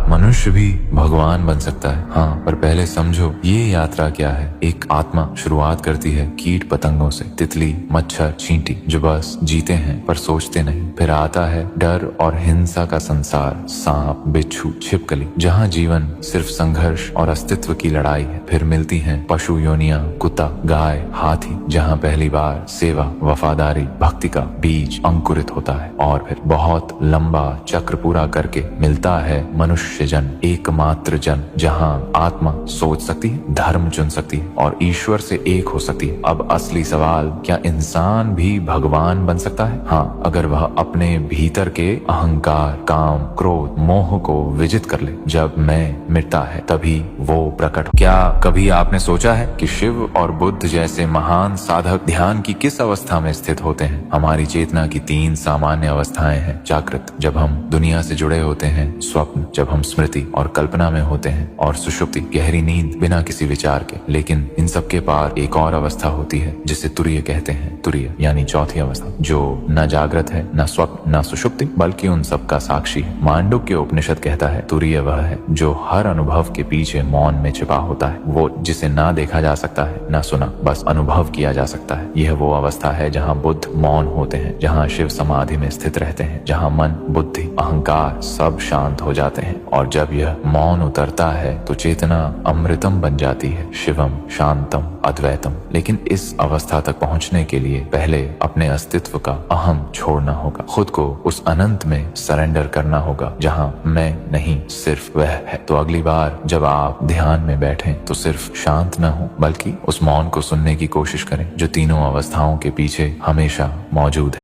क्या मनुष्य भी भगवान बन सकता है? हाँ, पर पहले समझो ये यात्रा क्या है। एक आत्मा शुरुआत करती है कीट पतंगों से, तितली, मच्छर, चींटी, जो बस जीते हैं पर सोचते नहीं। फिर आता है डर और हिंसा का संसार, सांप, बिच्छू, छिपकली, जहाँ जीवन सिर्फ संघर्ष और अस्तित्व की लड़ाई है। फिर मिलती हैं पशु योनियां, कुत्ता, गाय, हाथी, जहाँ पहली बार सेवा, वफादारी, भक्ति का बीज अंकुरित होता है। और फिर बहुत लंबा चक्र पूरा करके मिलता है मनुष्य जन्म, एकमात्र जन्म, जहाँ आत्मा सोच सकती है, धर्म चुन सकती है और ईश्वर से एक हो सकती है। अब असली सवाल, क्या इंसान भी भगवान बन सकता है? हाँ, अगर वह अपने भीतर के अहंकार, काम, क्रोध, मोह को विजित कर ले। जब मैं मिटता है तभी वो प्रकट। क्या कभी आपने सोचा है कि शिव और बुद्ध जैसे महान साधक ध्यान की किस अवस्था में स्थित होते हैं? हमारी चेतना की 3 सामान्य अवस्थाएं हैं। जागृत, जब हम दुनिया से जुड़े होते हैं; स्वप्न, जब हम स्मृति और कल्पना में होते हैं; और सुषुप्ति, गहरी नींद बिना किसी विचार के। लेकिन इन सब के पार एक और अवस्था होती है जिसे तुरीय कहते हैं। तुरीय यानी चौथी अवस्था, जो न जागृत है, न स्वप्न, न सुषुप्ति, बल्कि उन सब का साक्षी है। मांडुक्य उपनिषद कहता है तुरीय वह है जो हर अनुभव के पीछे मौन में छिपा होता है, वो जिसे ना देखा जा सकता है, ना सुना, बस अनुभव किया जा सकता है। यह वो अवस्था है जहाँ बुद्ध मौन होते हैं, जहाँ शिव समाधि में स्थित रहते हैं, जहाँ मन, बुद्धि, अहंकार सब शांत हो जाते हैं। और जब यह मौन उतरता है तो चेतना अमृतम बन जाती है, शिवम, शांतम, अद्वैतम। लेकिन इस अवस्था तक पहुंचने के लिए पहले अपने अस्तित्व का अहम छोड़ना होगा, खुद को उस अनंत में सरेंडर करना होगा जहाँ मैं नहीं, सिर्फ वह है। तो अगली बार जब आप ध्यान में बैठें तो सिर्फ शांत न हो, बल्कि उस मौन को सुनने की कोशिश करें जो तीनों अवस्थाओं के पीछे हमेशा मौजूद है।